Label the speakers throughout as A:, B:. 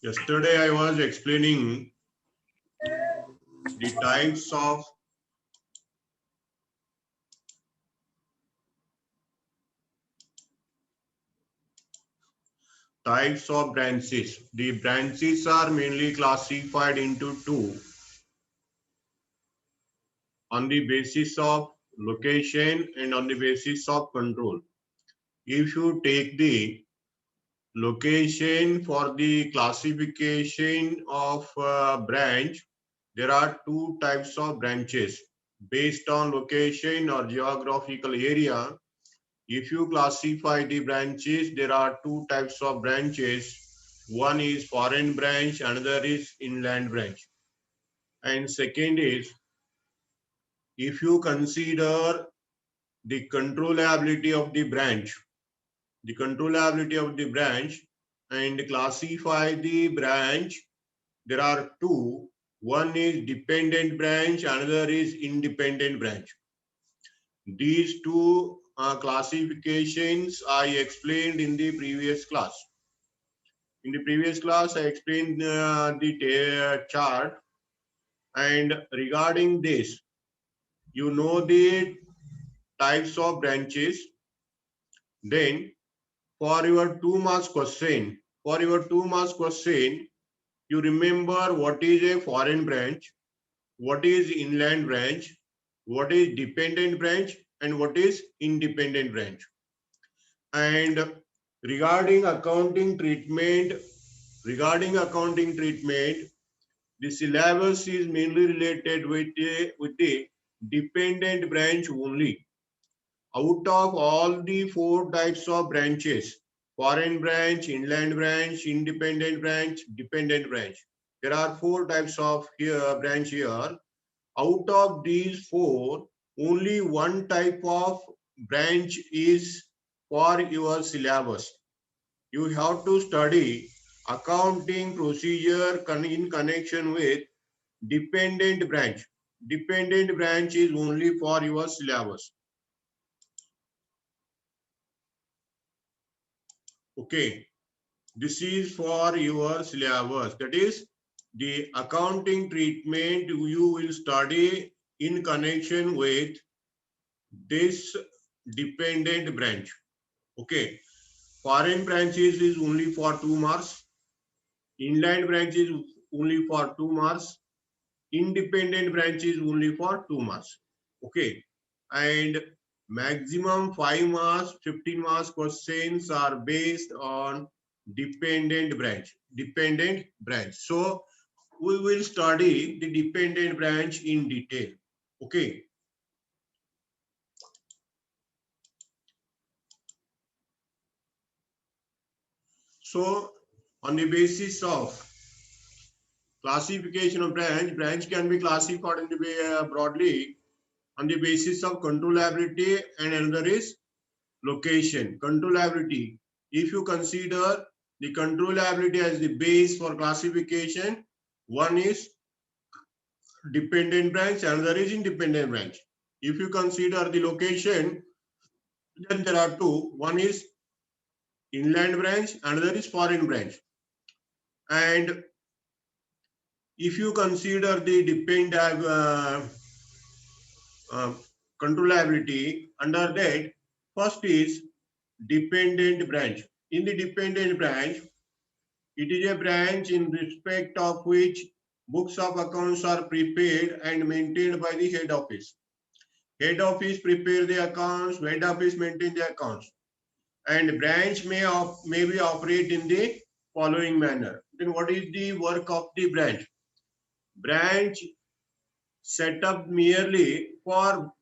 A: Yesterday I was explaining the types of branches. The branches are mainly classified into two on the basis of location and on the basis of control. If you take the location for the classification of branch, there are two types of branches based on location or geographical area. If you classify the branches, there are two types of branches. One is foreign branch, another is inland branch. And second is, if you consider the controllability of the branch and classify the branch, there are two. One is dependent branch, another is independent branch. These two classifications I explained in the previous class. In the previous class, I explained the chart, and regarding this, you know the types of branches. Then, for your 2 marks question, you remember what is a foreign branch, what is inland branch, what is dependent branch, and what is independent branch. And regarding accounting treatment, the syllabus is mainly related with the dependent branch only. Out of all the four types of branches, foreign branch, inland branch, independent branch, dependent branch, there are four types of branch here. Out of these four, only one type of branch is for your syllabus. You have to study accounting procedure in connection with dependent branch. Dependent branch is only for your syllabus. Okay, this is for your syllabus. That is the accounting treatment you will study in connection with this dependent branch. Okay, foreign branches is only for 2 marks. Inland branch is only for 2 marks. Independent branch is only for 2 marks. Okay, and maximum 5 marks, 15 marks questions are based on dependent branch. So we will study the dependent branch in detail. Okay. So on the basis of classification of branch can be classified in the way broadly on the basis of controllability, and another is location. Controllability. If you consider the controllability as the base for classification, one is dependent branch, another is independent branch. If you consider the location, then there are two. One is inland branch, another is foreign branch. And if you consider the controllability, under that, first is dependent branch. In the dependent branch, it is a branch in respect of which books of accounts are prepared and maintained by the head office. Head office prepare the accounts, head office maintain the accounts. And branch may be operate in the following manner. Then what is the work of the branch? Branch set up merely for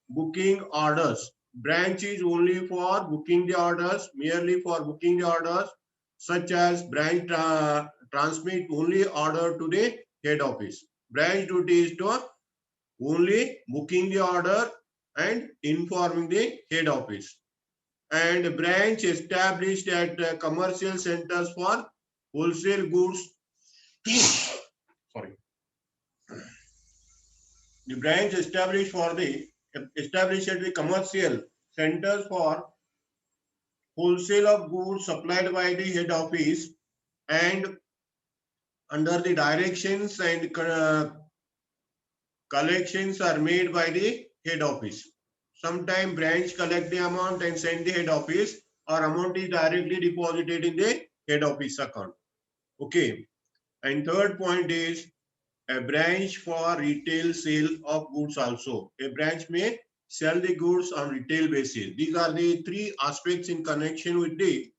A: booking orders. Branch is only for booking the orders, merely for booking the orders, such as branch transmit only order to the head office. Branch duty is to only booking the order and informing the head office. And branch established at commercial centers for wholesale goods. Sorry. The branch established at the commercial centers for wholesale of goods supplied by the head office, and under the directions and collections are made by the head office. Sometimes branch collect the amount and send the head office, or amount is directly deposited in the head office account. Okay. And third point is a branch for retail sale of goods also. A branch may sell the goods on retail basis. These are the three aspects in connection with the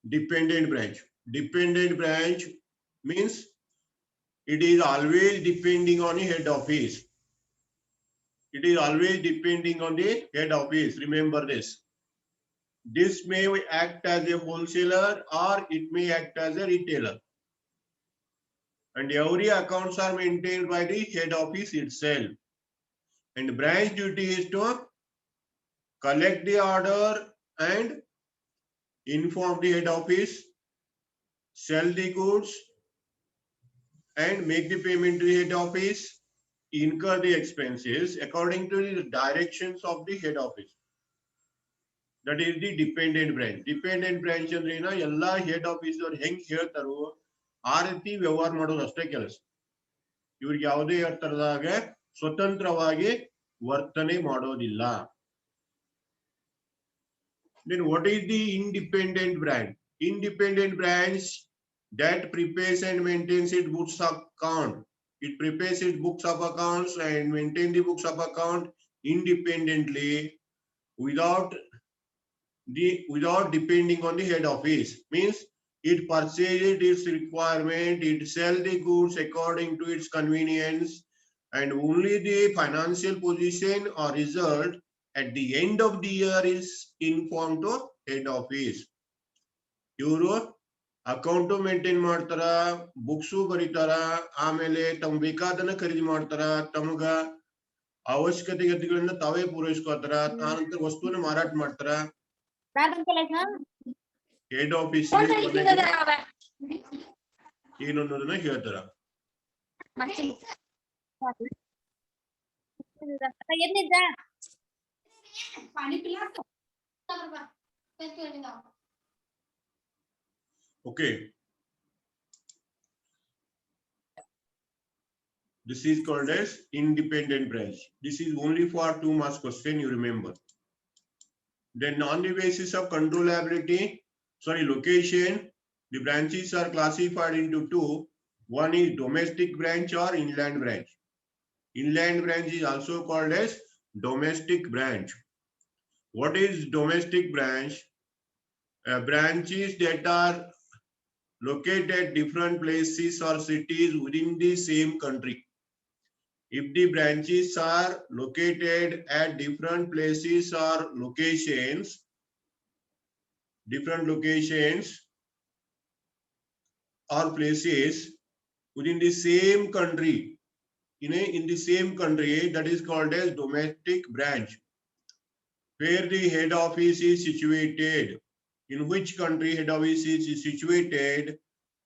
A: dependent branch. Dependent branch means it is always depending on the head office. It is always depending on the head office. Remember this. This may act as a wholesaler or it may act as a retailer. And every accounts are maintained by the head office itself. And branch duty is to collect the order and inform the head office, sell the goods and make the payment to the head office, incur the expenses according to the directions of the head office. That is the dependent branch. Dependent branch ಅಂದ್ರೆ ಏನ ಎಲ್ಲಾ head office ಅವ್ರು ಹೆಂಗ್ ಹೇಳ್ತಾರೋ ಆ ರೀತಿ ವ್ಯವಹಾರ ಮಾಡೋದು ಅಷ್ಟೇ ಕೆಲಸ. ಇವ್ರಿಗೆ ಯಾವುದೇ ತರದಾಗ ಸ್ವತಂತ್ರವಾಗಿ ವರ್ತನೆ ಮಾಡೋದಿಲ್ಲ. Then what is the independent branch? Independent branch that prepares and maintains its books of account. It prepares its books of accounts and maintain the books of account independently without depending on the head office. Means it purchases its requirement, it sells the goods according to its convenience, and only the financial position or result at the end of the year is informed to head office. ಇವರು account maintain ಮಾಡ್ತಾರ, books ಬರೀತಾರ, ಆಮೇಲೆ ತಮ್ಮ ಬೇಕಾದನ್ನ ಖರೀದಿ ಮಾಡ್ತಾರ, ತಮಗ ಅವಶ್ಯಕತೆಗಳನ್ನ ತಾವೇ ಪೂರೈಸ್ಕೋತಾರ, ಆನಂತರ ವಸ್ತುವನ್ನ ಮಾರಾಟ ಮಾಡ್ತಾರ. ಹೆಡ್ ಆಫೀಸ್ ಏನು ಅನ್ನೋದನ್ನ ಹೇಳ್ತಾರ. Okay. This is called as independent branch. This is only for 2 marks question, you remember. Then on the basis of controllability, location, the branches are classified into two. One is domestic branch or inland branch. Inland branch is also called as domestic branch. What is domestic branch? Branches that are located at different places or cities within the same country. If the branches are located at different places or locations, or places within the same country, in the same country, that is called as domestic branch. Where the head office is situated, in which country head office is situated,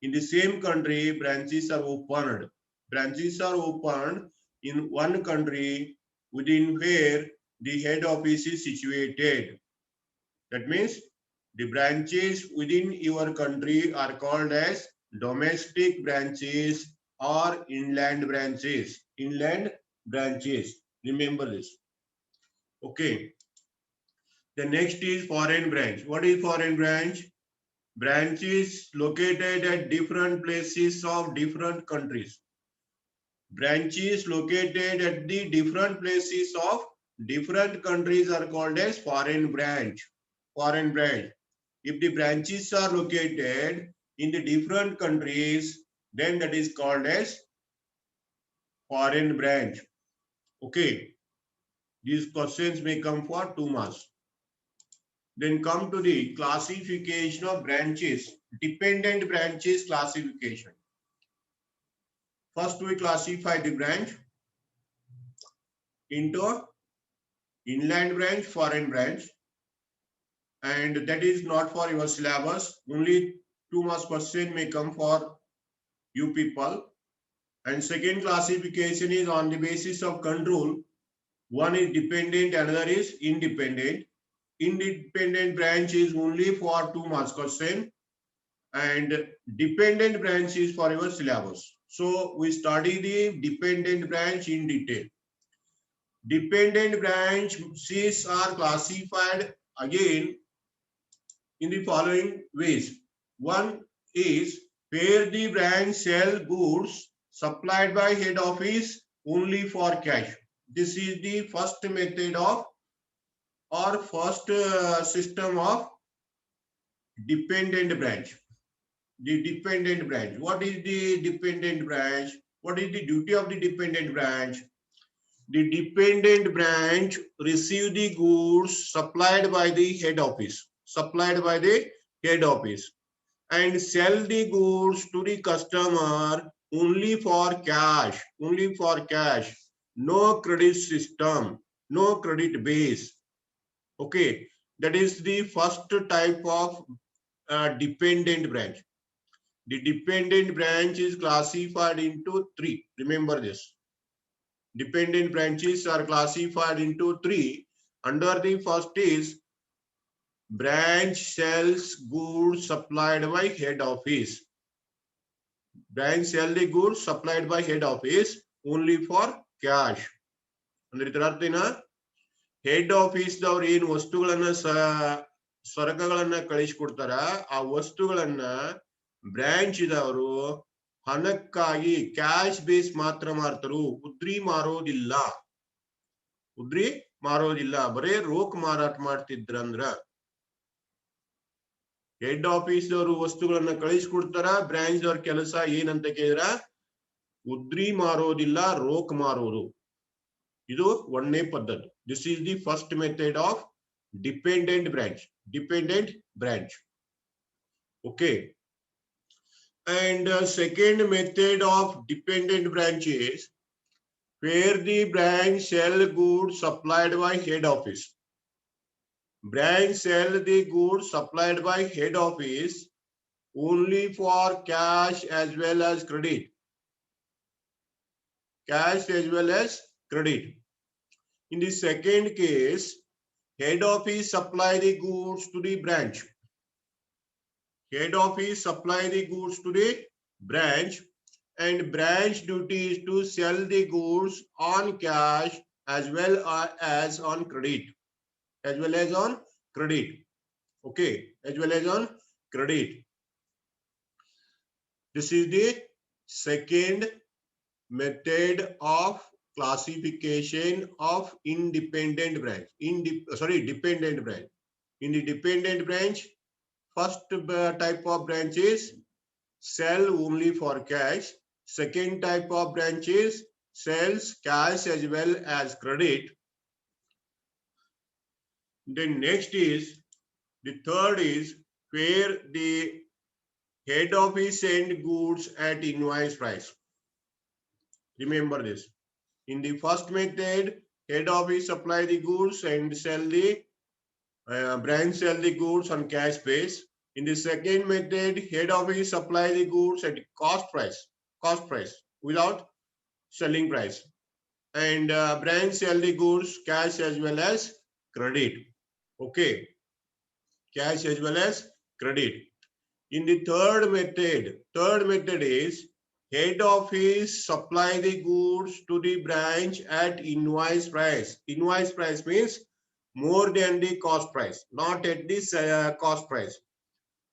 A: in the same country, branches are opened. Branches are opened in one country within where the head office is situated. That means the branches within your country are called as domestic branches or inland branches. Inland branches. Remember this. Okay. The next is foreign branch. What is foreign branch? Branches located at different places of different countries. Branches located at the different places of different countries are called as foreign branch. Foreign branch. If the branches are located in the different countries, then that is called as foreign branch. Okay. These questions may come for 2 marks. Then come to the classification of branches. Dependent branches classification. First, we classify the branch into inland branch, foreign branch. And that is not for your syllabus. Only 2 marks question may come for you people. And second classification is on the basis of control. One is dependent, another is independent. independent branch is only for 2 marks question, and dependent branch is for your syllabus. So we study the dependent branch in detail. Dependent branches are classified again in the following ways. One is where the branch sell goods supplied by head office only for cash. This is the first method of or first system of dependent branch. The dependent branch. What is the dependent branch? What is the duty of the dependent branch? The dependent branch receive the goods supplied by the head office. Supplied by the head office. And sell the goods to the customer only for cash. Only for cash. No credit system. No credit base. Okay. That is the first type of dependent branch. The dependent branch is classified into 3. Remember this. Dependent branches are classified into 3. Under the first is branch sells goods supplied by head office. Branch sell the goods supplied by head office only for cash. ಅಂದ್ರೆ ಇದರ ಅರ್ಥ ಏನ? Head office ದವ್ರು ಏನು ವಸ್ತುಗಳನ್ನ ಸರಕುಗಳನ್ನ ಕಳಿಸಿಕೊಡ್ತಾರ, ಆ ವಸ್ತುಗಳನ್ನ ಬ್ರಾಂಚ್ ಇದವರು ಹಣಕ್ಕಾಗಿ ಕ್ಯಾಶ್ ಬೇಸ್ ಮಾತ್ರ ಮಾರ್ತಾರು. ಉದ್ರಿ ಮಾರೋದಿಲ್ಲ. ಉದ್ರಿ ಮಾರೋದಿಲ್ಲ. ಬರೇ ರೋಕ್ ಮಾರಾಟ ಮಾಡ್ತಿದ್ರಂದ್ರ ಹೆಡ್ ಆಫೀಸ್ ದವರು ವಸ್ತುಗಳನ್ನ ಕಳಿಸಿಕೊಡ್ತಾರ. ಬ್ರಾಂಚ್ ದವ್ರ ಕೆಲಸ ಏನಂತ ಕೇಳಿದ್ರ ಉದ್ರಿ ಮಾರೋದಿಲ್ಲ, ರೋಕ್ ಮಾರೋದು. ಇದು ಒಂದನೇ ಪದ್ಧತಿ. This is the first method of dependent branch. Dependent branch. Okay. And second method of dependent branch is where the branch sell goods supplied by head office. Branch sell the goods supplied by head office only for cash as well as credit. Cash as well as credit. In the second case, head office supply the goods to the branch. Head office supply the goods to the branch, and branch duty is to sell the goods on cash as well as on credit. As well as on credit. Okay. As well as on credit. This is the second method of classification of independent branch. Dependent branch. In the dependent branch, first type of branch is sell only for cash. Second type of branch is sells cash as well as credit. Then next is, the third is where the head office send goods at invoice price. Remember this. In the first method, head office supply the goods and sell the branch sell the goods on cash base. In the second method, head office supply the goods at cost price without selling price, and branch sell the goods cash as well as credit. Okay, cash as well as credit. In the third method is head office supply the goods to the branch at invoice price. Invoice price means more than the cost price, not at this cost price.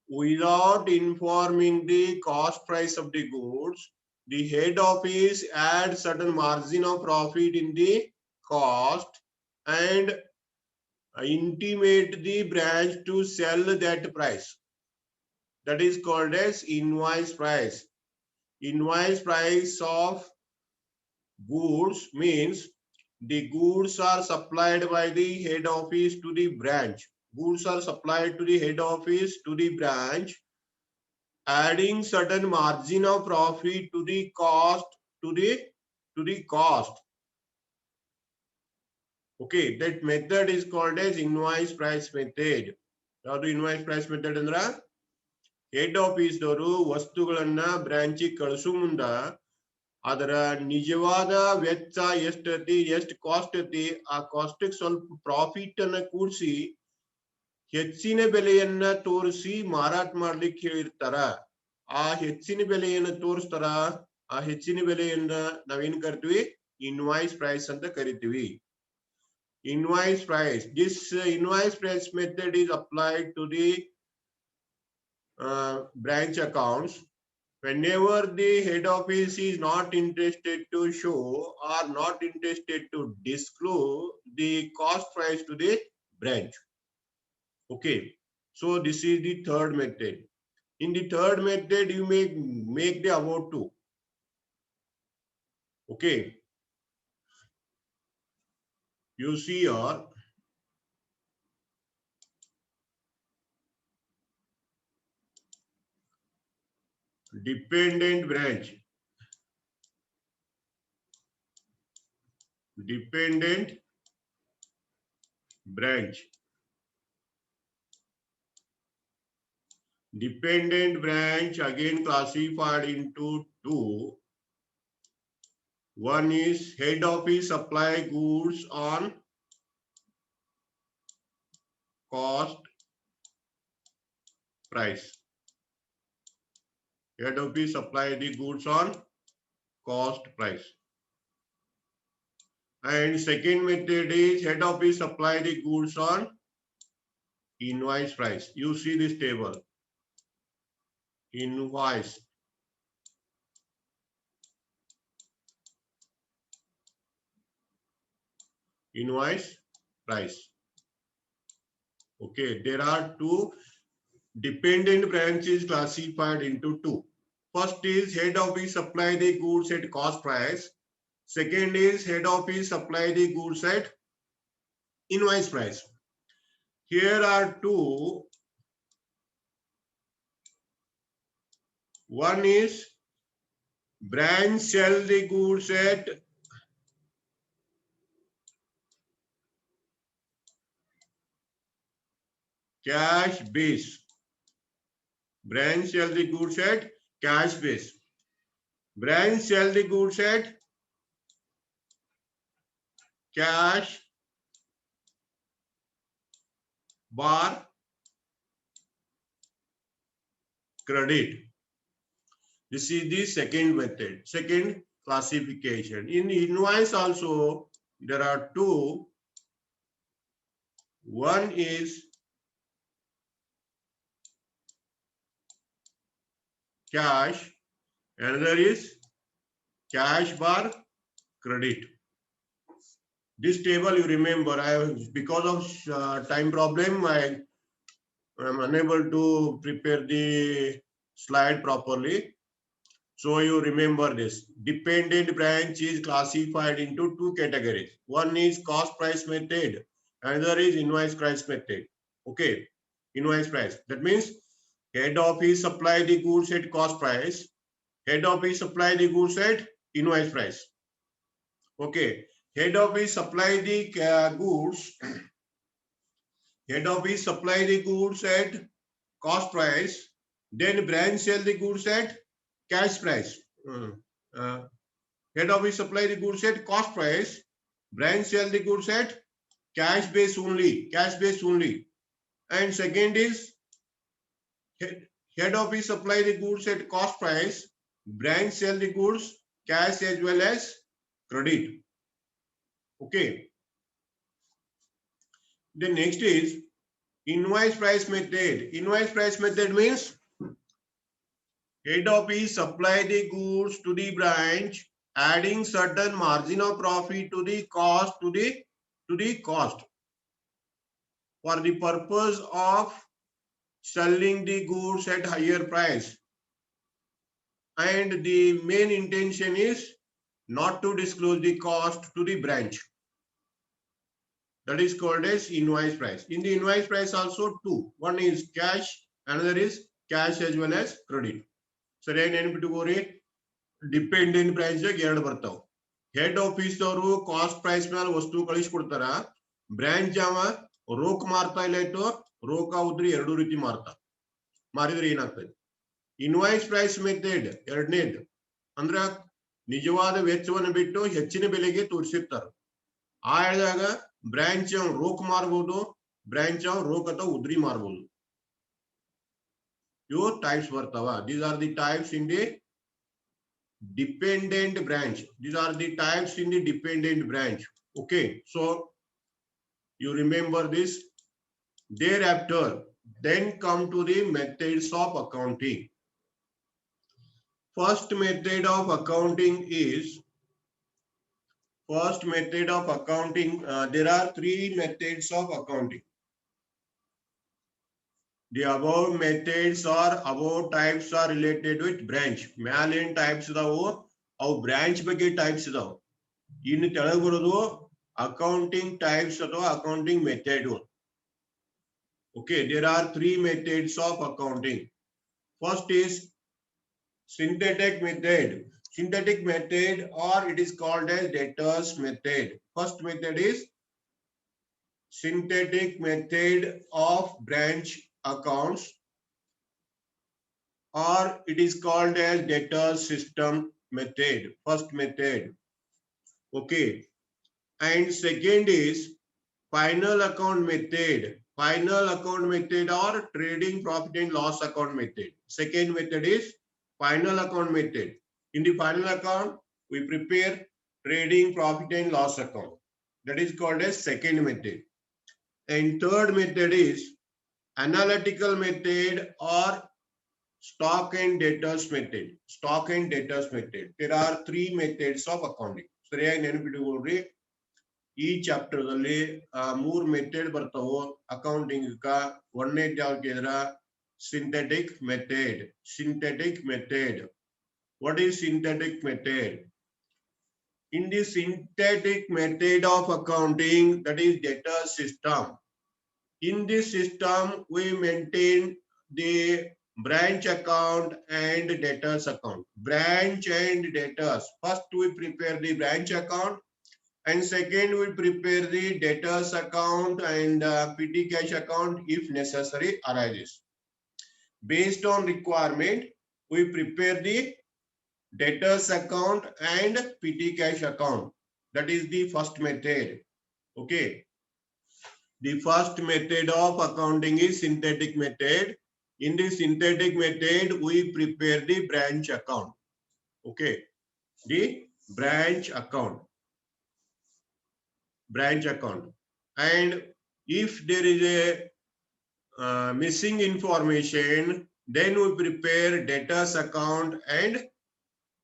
A: Without informing the cost price of the goods, the head office adds certain margin of profit in the cost and intimate the branch to sell that price. That is called as invoice price. Invoice price of goods means the goods are supplied by the head office to the branch. Goods are supplied to the head office to the branch, adding certain margin of profit to the cost cost. Okay, that method is called as invoice price method. ಯಾವುದು invoice price method ಅಂದ್ರ head office ದವರು ವಸ್ತುಗಳನ್ನ ಬ್ರಾಂಚಿಗೆ ಕಳಿಸೋ ಮುಂದ ಅದರ ನಿಜವಾದ ವೆಚ್ಚ ಎಷ್ಟೈತಿ, ಎಷ್ಟು cost ಐತಿ, ಆ ಕಾಸ್ಟ್ ಸ್ವಲ್ಪ ಪ್ರಾಫಿಟ್ ಅನ್ನ ಕೂಡಿಸಿ ಹೆಚ್ಚಿನ ಬೆಲೆಯನ್ನ ತೋರಿಸಿ ಮಾರಾಟ ಮಾಡ್ಲಿಕ್ಕೆ ಹೇಳಿರ್ತಾರ. ಆ ಹೆಚ್ಚಿನ ಬೆಲೆಯನ್ನ ತೋರಿಸ್ತಾರ. ಆ ಹೆಚ್ಚಿನ ಬೆಲೆಯನ್ನ ನಾವೇನ್ ಕರಿತೀವಿ? ಇನ್ವಾಯ್ಸ್ ಪ್ರೈಸ್ ಅಂತ ಕರಿತೀವಿ. Invoice price. This invoice price method is applied to the branch accounts whenever the head office is not interested to show or not interested to disclose the cost price to the branch. Okay, so this is the third method. In the third method, you make the above two. Okay, you see here. Dependent branch. Dependent branch. Dependent branch again classified into two. One is head office supply goods on cost price. Head office supply the goods on cost price. And second method is head office supply the goods on invoice price. You see this table. Invoice. Invoice price. Okay, there are two dependent branches classified into two. First is head office supply the goods at cost price. Second is head office supply the goods at invoice price. Here are two. One is branch sell the goods at cash base. Branch sell the goods at cash base. Branch sell the goods at cash bar credit. This is the second method, second classification. In invoice also, there are two. One is cash, another is cash bar credit. This table you remember, because of time problem, I am unable to prepare the slide properly. So you remember this. Dependent branch is classified into two categories. One is cost price method, another is invoice price method. Okay, invoice price. That means head office supply the goods at cost price. Head office supply the goods at invoice price. Okay, head office supply the goods. Head office supply the goods at cost price. Then branch sell the goods at cash price. Head office supply the goods at cost price. Branch sell the goods at cash base only. Cash base only. And second is head office supply the goods at cost price. Branch sell the goods cash as well as credit. Okay. The next is invoice price method. Invoice price method means head office supply the goods to the branch, adding certain margin of profit to the cost cost for the purpose of selling the goods at higher price. And the main intention is not to disclose the cost to the branch. That is called as invoice price. In the invoice price also two. One is cash, another is cash as well as credit. ಸರಿಯಾಗಿ ನೆನ್ಪಿಟ್ಕೋರಿ. Dependent price ಎರಡು ಬರ್ತಾವ. Head office ಅವರು cost price ಮೇಲೆ ವಸ್ತು ಕಳಿಸ್ಕೊಡ್ತಾರ. Branch ಅವ ರೋಕ್ ಮಾರ್ತಾ ಇಲ್ಲ ಇತ್ತು, ರೋಕ ಉದ್ರಿ ಎರಡೂ ರೀತಿ ಮಾರಿದ್ರೆ ಏನಾಗ್ತದೆ? ಇನ್ವಾಯ್ಸ್ ಪ್ರೈಸ್ ಮೆಥಡ್ ಎರಡನೇದು ಅಂದ್ರ ನಿಜವಾದ ವೆಚ್ಚವನ್ನು ಬಿಟ್ಟು ಹೆಚ್ಚಿನ ಬೆಲೆಗೆ ತೋರಿಸಿರ್ತಾರ. ಆ ಹೇಳಿದಾಗ ಬ್ರಾಂಚ್ ರೋಕ್ ಮಾರ್ಬೋದು, ಬ್ರಾಂಚ್ ರೋಕ್ ಅಥವಾ ಉದ್ರಿ ಮಾರಬಹುದು. ಇವು ಟೈಪ್ಸ್ ಬರ್ತಾವ. These are the types in the dependent branch. These are the types in the dependent branch. Okay, so you remember this. Thereafter, then come to the methods of accounting. First method of accounting is there are three methods of accounting. The above methods or above types are related with branch. Main types ಇದಾವು, ಅವು branch ಬಗ್ಗೆ types ಇದಾವು. ಇನ್ನು ತೆಳಗೆ ಬರೋದು accounting types ಅಥವಾ accounting method. Okay, there are three methods of accounting. First is synthetic method. Synthetic method, or it is called as debtors method. First method is synthetic method of branch accounts, or it is called as debtor system method. First method. Okay, and second is final account method. Final account method or trading profit and loss account method. Second method is final account method. In the final account, we prepare trading profit and loss account. That is called as second method. And third method is analytical method or stock and debtors method. Stock and debtors method. There are three methods of accounting. ಸರಿಯಾಗಿ ನೆನಪಿಟ್ಟುಕೊಳ್ಳ್ರಿ. ಈ chapter ದಲ್ಲಿ ಮೂರ್ method ಬರ್ತಾವು accounting. ಒಂದನೇದು ಯಾವ್ದು ಕೇಳಿದ್ರ synthetic method. Synthetic method. What is synthetic method? In the synthetic method of accounting, that is debtor system. In this system, we maintain the branch account and debtors account. Branch and debtors. First, we prepare the branch account, and second, we prepare the debtors account and petty cash account if necessary arises. Based on requirement, we prepare the debtors account and petty cash account. That is the first method. Okay. The first method of accounting is synthetic method. In the synthetic method, we prepare the branch account. Okay. The branch account. Branch account. And if there is a missing information, then we prepare debtors account and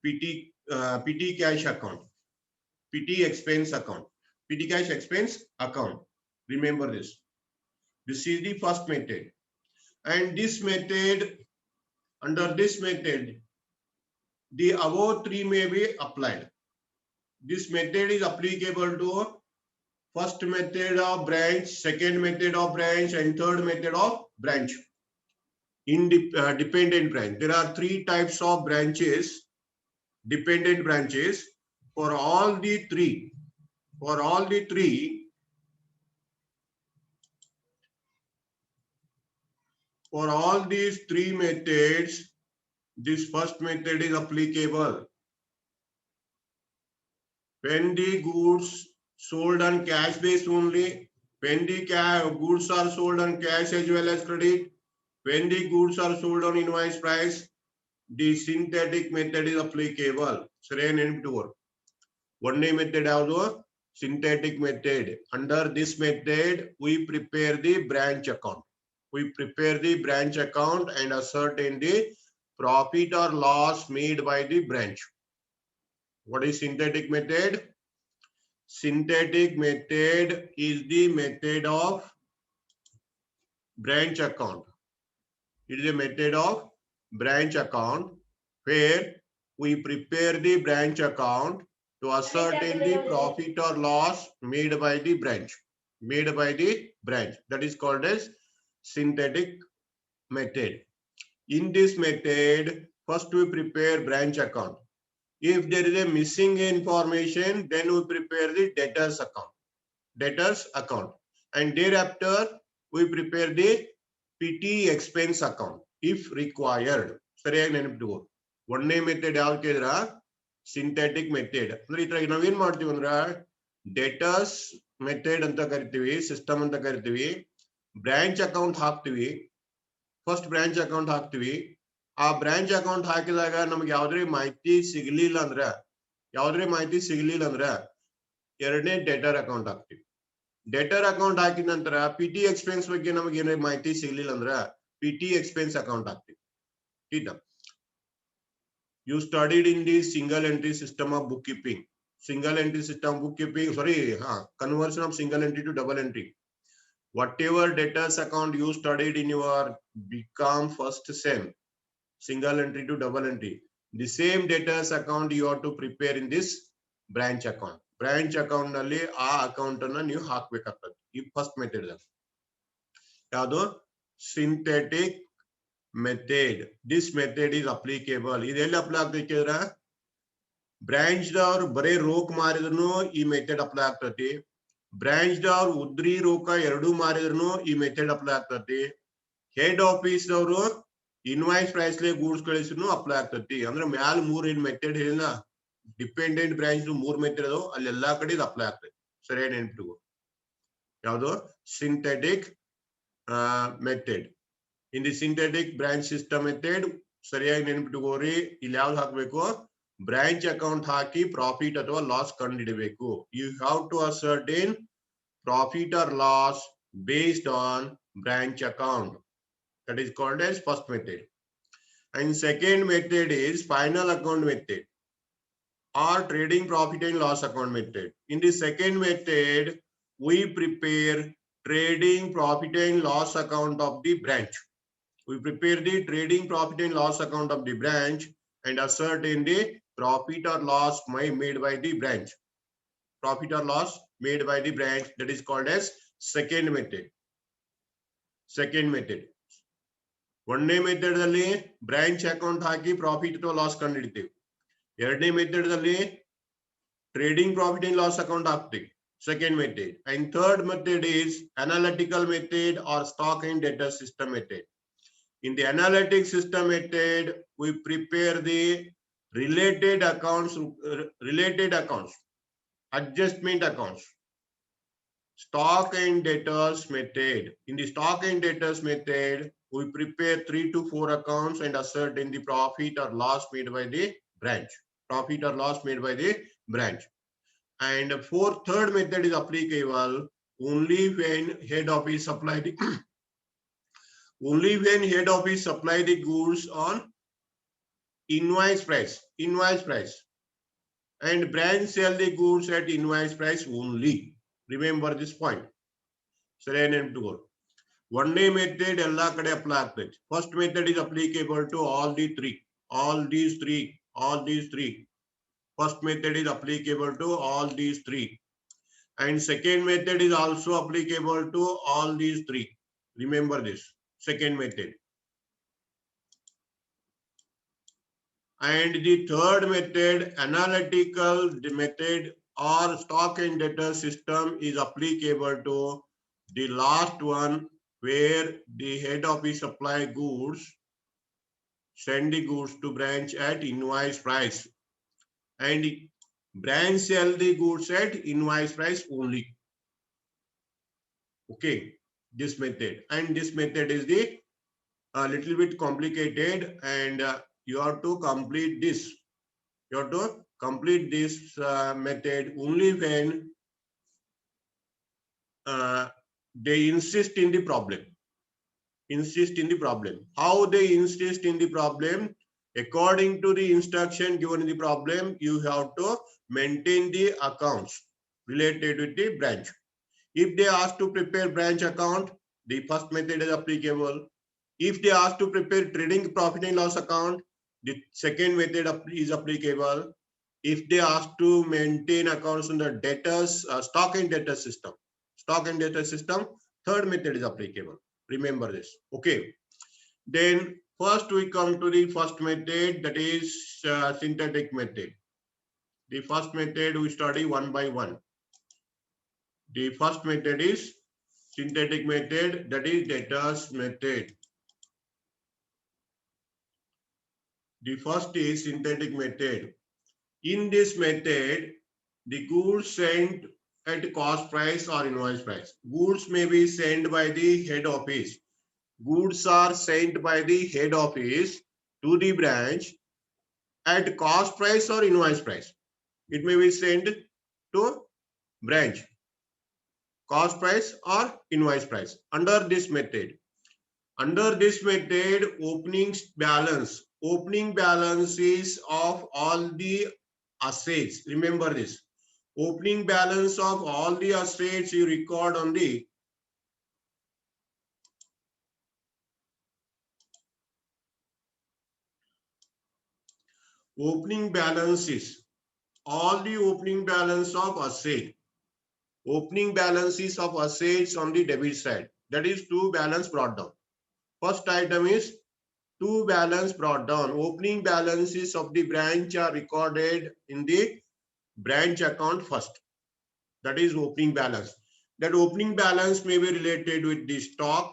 A: petty cash account, petty expense account, petty cash expense account. Remember this. This is the first method. And this method, under this method, the above three may be applied. This method is applicable to first method of branch, second method of branch, and third method of branch. In the dependent branch, there are three types of branches, dependent branches. For all the three, for all these three methods, this first method is applicable. When the goods sold on cash base only, when the goods are sold on cash as well as credit, when the goods are sold on invoice price, the synthetic method is applicable. ಸರಿಯಾಗಿ ನೆನಪಿಟ್ಟುಕೊಳ್ಳಿ. ಒಂದನೇ method ಯಾವುದು? Synthetic method. Under this method, we prepare the branch account. We prepare the branch account and ascertain the profit or loss made by the branch. What is synthetic method? Synthetic method is the method of branch account. It is a method of branch account where we prepare the branch account to ascertain the profit or loss made by the branch. That is called as synthetic method. In this method, first we prepare branch account. If there is a missing information, then we prepare the debtors account. And thereafter, we prepare the petty expense account if required. ಸರಿಯಾಗಿ ನೆನಪಿಟ್ಟುಕೋ. ಒಂದನೇ method ಯಾವ್ದು ಕೇಳಿದ್ರ synthetic method. ಅಂದ್ರೆ ಇದ್ರಾಗ ನಾವೇನ್ ಮಾಡ್ತೀವಿ ಅಂದ್ರ debtors method ಅಂತ ಕರಿತೀವಿ, ಸಿಸ್ಟಮ್ ಅಂತ ಕರಿತೀವಿ. ಬ್ರಾಂಚ್ ಅಕೌಂಟ್ ಹಾಕ್ತಿವಿ, ಫಸ್ಟ್ ಬ್ರಾಂಚ್ ಅಕೌಂಟ್ ಹಾಕ್ತಿವಿ. ಆ ಬ್ರಾಂಚ್ ಅಕೌಂಟ್ ಹಾಕಿದಾಗ ನಮ್ಗೆ ಯಾವ್ದೇ ಮಾಹಿತಿ ಸಿಗ್ಲಿಲ್ಲ ಅಂದ್ರೆ ಎರಡನೇ ಡೆಟರ್ ಅಕೌಂಟ್ ಹಾಕ್ತಿವಿ. ಡೆಟರ್ ಅಕೌಂಟ್ ಹಾಕಿದ ನಂತರ ಪಿಟಿ ಎಕ್ಸ್ಪೆನ್ಸ್ ಬಗ್ಗೆ ನಮಗೆ ಏನೇ ಮಾಹಿತಿ ಸಿಗ್ಲಿಲ್ಲ ಅಂದ್ರೆ ಪಿಟಿ ಎಕ್ಸ್ಪೆನ್ಸ್ ಅಕೌಂಟ್ ಹಾಕ್ತಿವಿ. ठीक है. You studied in the single entry system of bookkeeping. Single entry system bookkeeping, sorry, conversion of single entry to double entry. Whatever debtors account you studied in your become first sem, single entry to double entry. The same debtors account you have to prepare in this branch account. Branch account nalli ಆ account ಅನ್ನ ನೀವು ಹಾಕ್ಬೇಕಾಗ್ತದೆ. ಈ first method ಯಾವುದು synthetic method. This method is applicable. ಇದೆಲ್ಲ apply ಆಗ್ತೈತಿದ್ರ branch ದವ್ರು ಬರೇ ರೋಕ್ ಮಾರಿದ್ರು ಈ method apply ಆಗ್ತತಿ. ಬ್ರಾಂಚ್ ದವ್ರು ಉದ್ರಿ ರೋಕ ಎರಡು ಮಾರಿದ್ರು ಈ ಮೆಥಡ್ ಅಪ್ಲೈ ಆಗ್ತತಿ. ಹೆಡ್ ಆಫೀಸ್ ದವರು ಇನ್ವಾಯ್ಸ್ ಪ್ರೈಸ್ಲೆ ಗೂಡ್ಸ್ ಕಳಿಸಿದ್ರು ಅಪ್ಲೈ ಆಗ್ತತಿ. ಅಂದ್ರೆ ಮ್ಯಾಲ ಮೂರ್ ಏನ್ ಮೆಥಡ್ ಹೇಳಿಲ್ಲ, ಡಿಪೆಂಡೆಂಟ್ ಬ್ರಾಂಚ್ ಮೂರ್ ಮೆಥಡ್ ಅದಾವ, ಅಲ್ಲಿ ಎಲ್ಲಾ ಕಡೆ ಇದು ಅಪ್ಲೈ ಆಗ್ತೈತಿ. ಸರಿಯಾಗಿ ನೆನ್ಪಿಟ್ಕೋ. ಯಾವುದು synthetic method. In the synthetic branch system method ಸರಿಯಾಗಿ ನೆನ್ಪಿಟ್ಕೋರಿ. ಇಲ್ಲಿ ಯಾವ್ದು ಹಾಕ್ಬೇಕು, ಬ್ರಾಂಚ್ ಅಕೌಂಟ್ ಹಾಕಿ ಪ್ರಾಫಿಟ್ ಅಥವಾ ಲಾಸ್ ಕಂಡುಹಿಡಬೇಕು. You have to ascertain profit or loss based on branch account. That is called as first method. And second method is final account method or trading profit and loss account method. In the second method, we prepare trading profit and loss account of the branch. We prepare the trading profit and loss account of the branch and ascertain the profit or loss made by the branch. Profit or loss made by the branch, that is called as second method. Second method. ಒಂದನೇ method ಅಲ್ಲಿ branch account ಹಾಕಿ profit ಅಥವಾ loss ಕಂಡುಹಿಡಿತೀವಿ. ಎರಡನೇ method ಅಲ್ಲಿ trading profit and loss account ಹಾಕ್ತೀವಿ. Second method. And third method is analytical method or stock and debtor system method. In the analytic system method, we prepare the related accounts, adjustment accounts. Stock and debtors method. In the stock and debtors method, we prepare 3 to 4 accounts and ascertain the profit or loss made by the branch. Profit or loss made by the branch. And third method is applicable only when head office supply the only when head office supply the goods on invoice price, and branch sell the goods at invoice price only. Remember this point. Sare to go. One day method ella kade apply agtade. First method is applicable to all these three. First method is applicable to all these three. And second method is also applicable to all these three. Remember this. Second method. And the third method, analytical method or stock and debtor system, is applicable to the last one, where the head office supply goods, send the goods to branch at invoice price, and branch sell the goods at invoice price only. Okay, this method. And this method is the a little bit complicated, and you have to complete this. You have to complete this method only when they insist in the problem. How they insist in the problem? According to the instruction given in the problem, you have to maintain the accounts related with the branch. If they ask to prepare branch account, the first method is applicable. If they ask to prepare trading profit and loss account, the second method is applicable. If they ask to maintain accounts on the debtors, stock and debtor system, third method is applicable. Remember this. Okay. Then first we come to the first method, that is synthetic method. The first method we study one by one. The first method is synthetic method, that is debtors method. The first is synthetic method. In this method, the goods sent at cost price or invoice price. Goods may be sent by the head office. Goods are sent by the head office to the branch at cost price or invoice price. It may be sent to branch, cost price or invoice price. Under this method, opening balance is of all the assets. Remember this. Opening balance of all the assets you record on the opening balances, all the opening balance of asset. Opening balances of assets on the debit side. That is two balance brought down. First item is two balance brought down. Opening balances of the branch are recorded in the branch account first. That is opening balance. That opening balance may be related with the stock.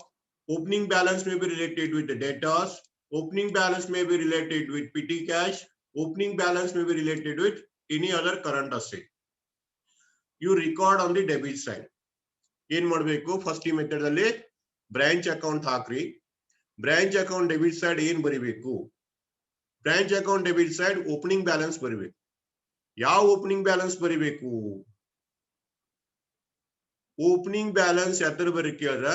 A: Opening balance may be related with the debtors. Opening balance may be related with petty cash. Opening balance may be related with any other current asset. You record on the debit side. ಏನ್ ಮಾಡಬೇಕು? First ಈ method ಅಲ್ಲಿ branch account ಹಾಕ್ರಿ. Branch account debit side ಏನ್ ಬರಿಬೇಕು? Branch account debit side opening balance ಬರಿಬೇಕು. ಯಾವ opening balance ಬರಿಬೇಕು? ಓಪನಿಂಗ್ ಬ್ಯಾಲೆನ್ಸ್ ಯಾವ್ದ್ರ ಬರಿ ಕೇಳಿದ್ರ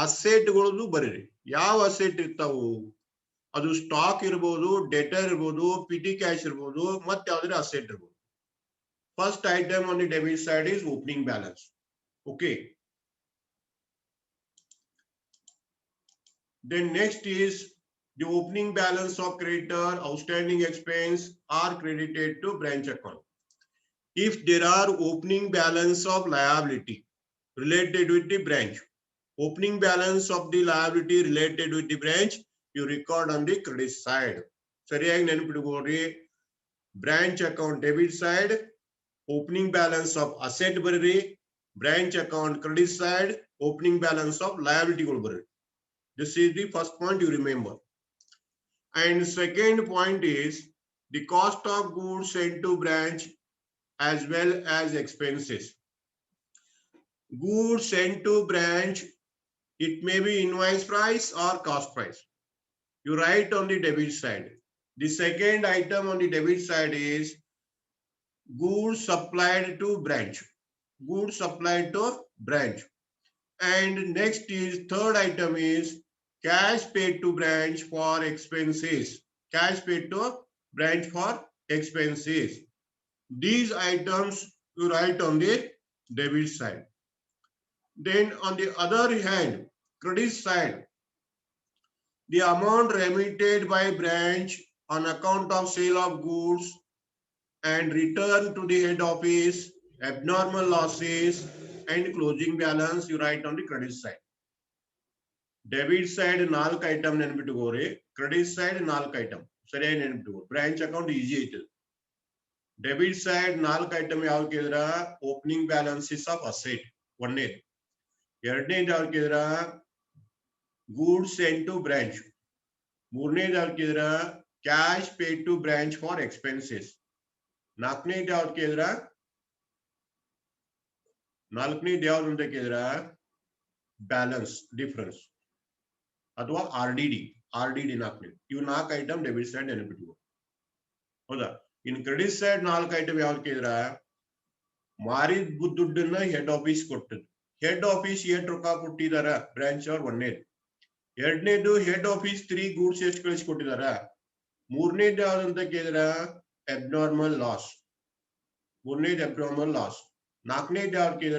A: ಅಸೆಟ್ಗಳದ್ದು ಬರೀರಿ. ಯಾವ ಅಸೆಟ್ ಇರ್ತಾವು? ಅದು ಸ್ಟಾಕ್ ಇರ್ಬೋದು, ಡೆಟರ್ ಇರ್ಬೋದು, ಪಿಟಿ ಕ್ಯಾಶ್ ಇರ್ಬೋದು, ಮತ್ತೆ ಯಾವ್ದಾರ ಅಸೆಟ್ ಇರ್ಬೋದು. First item on the debit side is opening balance. Okay. Then next is the opening balance of creditor, outstanding expense are credited to branch account. If there are opening balance of liability related with the branch, opening balance of the liability related with the branch, you record on the credit side. Sariyagi ನೆನಪಿಟ್ಕೊಳ್ಳಿ. Branch account debit side, opening balance of asset ಬರೀರಿ. Branch account credit side, opening balance of liability ಗಳು ಬರೀರಿ. This is the first point you remember. And second point is the cost of goods sent to branch as well as expenses. Goods sent to branch, it may be invoice price or cost price. You write on the debit side. The second item on the debit side is goods supplied to branch. Goods supplied to branch. And next is third item is cash paid to branch for expenses. Cash paid to branch for expenses. These items you write on the debit side. Then on the other hand, credit side, the amount remitted by branch on account of sale of goods and return to the head office, abnormal losses and closing balance you write on the credit side. Debit side 4 item ನೆನಪಿಟ್ಟುಕೋರಿ, credit side 4 item ಸರಿಯಾಗಿ ನೆನಪಿಟ್ಟುಕೋ. Branch account easy ಐತೆ. Debit side 4 item ಯಾವ ಕೇಳಿದ್ರ opening balances of asset ಒಂದನೇದು. ಎರಡನೇದು ಯಾವ ಕೇಳಿದ್ರ goods sent to branch. ಮೂರನೇದು ಯಾವ ಕೇಳಿದ್ರ cash paid to branch for expenses. ನಾಲ್ಕನೇದು ಯಾವ್ದು ಕೇಳಿದ್ರ ನಾಲ್ಕನೇದು ಯಾವ್ದು ಅಂತ ಕೇಳಿದ್ರ ಬ್ಯಾಲೆನ್ಸ್ ಡಿಫರೆನ್ಸ್ ಅಥವಾ RDD. ನಾಲ್ಕನೇದು. ಇವು 4 ಐಟಮ್ ಡೆಬಿಟ್ ಸೈಡ್ ನೆನಪಿಟ್ಕೋ. ಹೌದಾ? ಇನ್ ಕ್ರೆಡಿಟ್ ಸೈಡ್ 4 ಐಟಮ್ ಯಾವ್ದು ಕೇಳಿದ್ರ ಮಾರಿದ ದುಡ್ಡನ್ನ ಹೆಡ್ ಆಫೀಸ್ ಕೊಟ್ಟದ್ದು. ಹೆಡ್ ಆಫೀಸ್ ಎಷ್ಟು ರೊಕ್ಕ ಕೊಟ್ಟಿದಾರ ಬ್ರಾಂಚ್ ಅವ್ರು ಒಂದನೇದು. ಎರಡನೇದು ಹೆಡ್ ಆಫೀಸ್ 3 ಗೂಡ್ಸ್ ಎಷ್ಟು ಕಳಿಸ್ಕೊಟ್ಟಿದಾರ. ಮೂರನೇದು ಯಾವ್ದಂತ ಕೇಳಿದ್ರ ಅಬ್ನಾರ್ಮಲ್ ಲಾಸ್. ನಾಲ್ಕನೇದು ಯಾವ್ದು ಕೇಳಿದ್ರ